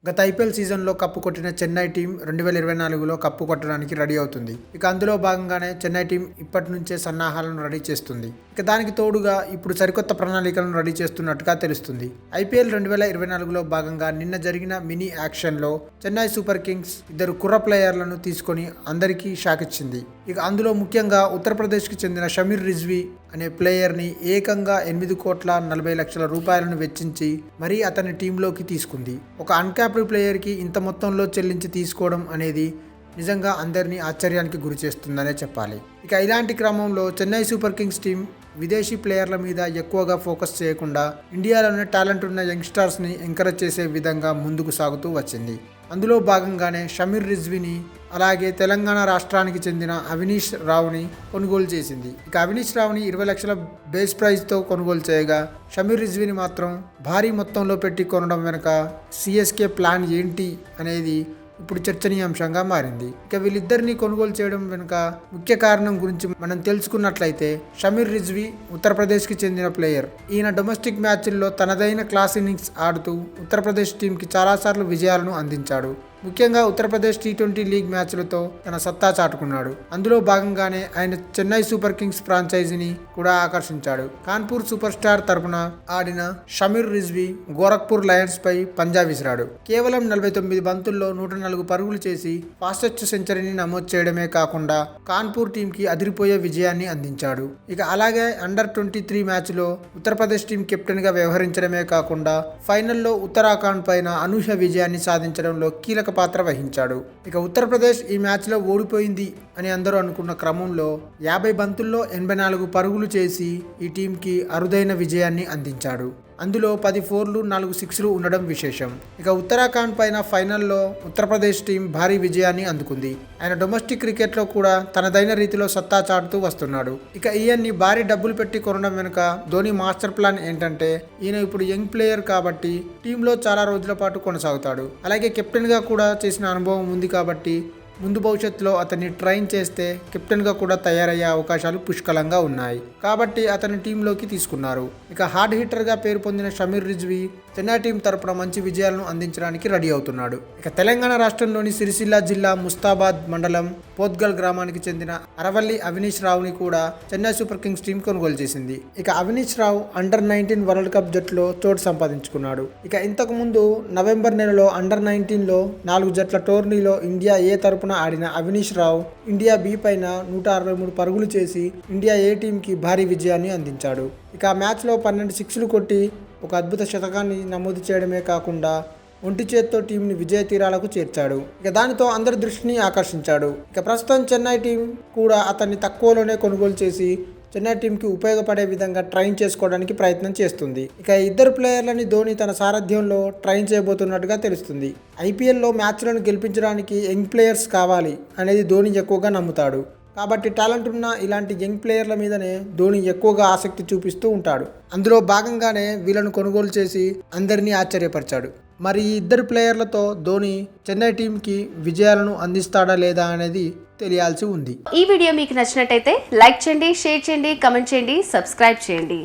గత ఐపీఎల్ సీజన్లో కప్పు కొట్టిన చెన్నై టీం 2024లో కప్పు కొట్టడానికి రెడీ అవుతుంది. ఇక అందులో భాగంగానే చెన్నై టీం ఇప్పటి నుంచే సన్నాహాలను రెడీ చేస్తుంది. ఇక దానికి తోడుగా ఇప్పుడు సరికొత్త ప్రణాళికలను రెడీ చేస్తున్నట్టుగా తెలుస్తుంది. ఐపీఎల్ 2024లో భాగంగా నిన్న జరిగిన మినీ యాక్షన్లో చెన్నై సూపర్ కింగ్స్ ఇద్దరు కుర్ర ప్లేయర్లను తీసుకొని అందరికీ షాక్ ఇచ్చింది. ఇక అందులో ముఖ్యంగా ఉత్తరప్రదేశ్కి చెందిన షమీర్ రిజ్వీ అనే ప్లేయర్ని ఏకంగా 8,40,00,000 రూపాయలను వెచ్చించి మరీ అతని టీంలోకి తీసుకుంది. ఒక అన్క్యాప్డ్ ప్లేయర్కి ఇంత మొత్తంలో చెల్లించి తీసుకోవడం అనేది నిజంగా అందరినీ ఆశ్చర్యానికి గురి చేస్తుందనే చెప్పాలి. ఇక ఇలాంటి క్రమంలో చెన్నై సూపర్ కింగ్స్ టీం విదేశీ ప్లేయర్ల మీద ఎక్కువగా ఫోకస్ చేయకుండా ఇండియాలోనే టాలెంట్ ఉన్న యంగ్స్టర్స్ని ఎంకరేజ్ చేసే విధంగా ముందుకు సాగుతూ వచ్చింది. అందులో భాగంగానే షమీర్ రిజ్వీని అలాగే తెలంగాణ రాష్ట్రానికి చెందిన అవినీష్ రావుని కొనుగోలు చేసింది. ఇక అవినీష్ రావుని 20 లక్షల బేస్ ప్రైజ్తో కొనుగోలు చేయగా షమీర్ రిజ్వీని మాత్రం భారీ మొత్తంలో పెట్టి కొనడం వెనుక సిఎస్కే ప్లాన్ ఏంటి అనేది ఇప్పుడు చర్చనీయాంశంగా మారింది. ఇక వీళ్ళిద్దరిని కొనుగోలు చేయడం వెనుక ముఖ్య కారణం గురించి మనం తెలుసుకున్నట్లయితే షమీర్ రిజ్వీ ఉత్తరప్రదేశ్కి చెందిన ప్లేయర్. ఈయన డొమెస్టిక్ మ్యాచ్ల్లో తనదైన క్లాస్ ఇన్నింగ్స్ ఆడుతూ ఉత్తరప్రదేశ్ టీంకి చాలాసార్లు విజయాలను అందించాడు. ముఖ్యంగా ఉత్తరప్రదేశ్ T20 లీగ్ మ్యాచ్లతో తన సత్తా చాటుకున్నాడు. అందులో భాగంగానే ఆయన చెన్నై సూపర్ కింగ్స్ ఫ్రాంచైజీని కూడా ఆకర్షించాడు. కాన్పూర్ సూపర్ స్టార్ తరపున ఆడిన షమీర్ రిజ్వీ గోరఖ్పూర్ లయన్స్ పై పంజా విసిరాడు. కేవలం 49 బంతుల్లో 104 పరుగులు చేసి ఫాస్టెస్ట్ సెంచరీని నమోదు చేయడమే కాకుండా కాన్పూర్ టీంకి అదిరిపోయే విజయాన్ని అందించాడు. ఇక అలాగే అండర్-23 మ్యాచ్లో ఉత్తరప్రదేశ్ టీం కెప్టెన్గా వ్యవహరించడమే కాకుండా ఫైనల్లో ఉత్తరాఖండ్ పైన అనూహ్య విజయాన్ని సాధించడంలో కీలక పాత్ర వహించాడు. ఇక ఉత్తరప్రదేశ్ ఈ మ్యాచ్లో ఓడిపోయింది అని అందరూ అనుకున్న క్రమంలో 50 బంతుల్లో 84 పరుగులు చేసి ఈ టీంకి అరుదైన విజయాన్ని అందించాడు. అందులో 10 4లు 4 6లు ఉండడం విశేషం. ఇక ఉత్తరాఖండ్ పైన ఫైనల్లో ఉత్తరప్రదేశ్ టీం భారీ విజయాన్ని అందుకుంది. ఆయన డొమెస్టిక్ క్రికెట్లో కూడా తనదైన రీతిలో సత్తా చాటుతూ వస్తున్నాడు. ఇక ఈయన్ని భారీ డబ్బులు పెట్టి కొనడం వెనుక ధోని మాస్టర్ ప్లాన్ ఏంటంటే ఈయన ఇప్పుడు యంగ్ ప్లేయర్ కాబట్టి టీంలో చాలా రోజుల పాటు కొనసాగుతాడు. అలాగే కెప్టెన్గా కూడా చేసిన అనుభవం ఉంది కాబట్టి ముందు భవిష్యత్తులో అతన్ని ట్రైన్ చేస్తే కెప్టెన్గా కూడా తయారయ్యే అవకాశాలు పుష్కలంగా ఉన్నాయి. కాబట్టి అతని టీంలోకి తీసుకున్నారు. ఇక హార్డ్ హిట్టర్గా పేరు పొందిన షమీర్ రిజ్వీ చెన్నై టీం తరపున మంచి విజయాలను అందించడానికి రెడీ అవుతున్నాడు. ఇక తెలంగాణ రాష్ట్రంలోని సిరిసిల్ల జిల్లా ముస్తాబాద్ మండలం పోత్గల్ గ్రామానికి చెందిన అరవల్లి అవినీష్ రావుని కూడా చెన్నై సూపర్ కింగ్స్ టీం కొనుగోలు చేసింది. ఇక అవినీష్ రావు అండర్-19 వరల్డ్ కప్ జట్టులో చోటు సంపాదించుకున్నాడు. ఇక ఇంతకు ముందు నవంబర్ నెలలో అండర్-19లో 4 జట్ల టోర్నీలో ఇండియా ఏ తరపున ఆడిన అవినీష్ రావు ఇండియా బి పైన 163 పరుగులు చేసి ఇండియా ఏ టీంకి భారీ విజయాన్ని అందించాడు. ఇక ఆ మ్యాచ్లో 12 6లు కొట్టి ఒక అద్భుత శతకాన్ని నమోదు చేయడమే కాకుండా ఒంటి చేత్తో టీంని విజయ తీరాలకు చేర్చాడు. ఇక దానితో అందరి దృష్టిని ఆకర్షించాడు. ఇక ప్రస్తుతం చెన్నై టీం కూడా అతన్ని తక్కువలోనే కొనుగోలు చేసి చెన్నై టీంకి ఉపయోగపడే విధంగా ట్రైన్ చేసుకోవడానికి ప్రయత్నం చేస్తుంది. ఇక ఇద్దరు ప్లేయర్లని ధోని తన సారథ్యంలో ట్రైన్ చేయబోతున్నట్టుగా తెలుస్తుంది. ఐపీఎల్లో మ్యాచ్లను గెలిపించడానికి యంగ్ ప్లేయర్స్ కావాలి అనేది ధోని ఎక్కువగా నమ్ముతాడు. కాబట్టి టాలెంట్ ఉన్న ఇలాంటి యంగ్ ప్లేయర్ల మీదనే ధోని ఎక్కువగా ఆసక్తి చూపిస్తూ ఉంటాడు. అందులో భాగంగానే వీళ్ళను కొనుగోలు చేసి అందరినీ ఆశ్చర్యపరిచాడు. మరి ఈ ఇద్దరు ప్లేయర్లతో ధోని చెన్నై టీంకి విజయాలను అందిస్తాడా లేదా అనేది తెలియాల్సి ఉంది. ఈ వీడియో మీకు నచ్చినట్టయితే లైక్ చేయండి, షేర్ చేయండి, కమెంట్ చేయండి, సబ్స్క్రైబ్ చేయండి.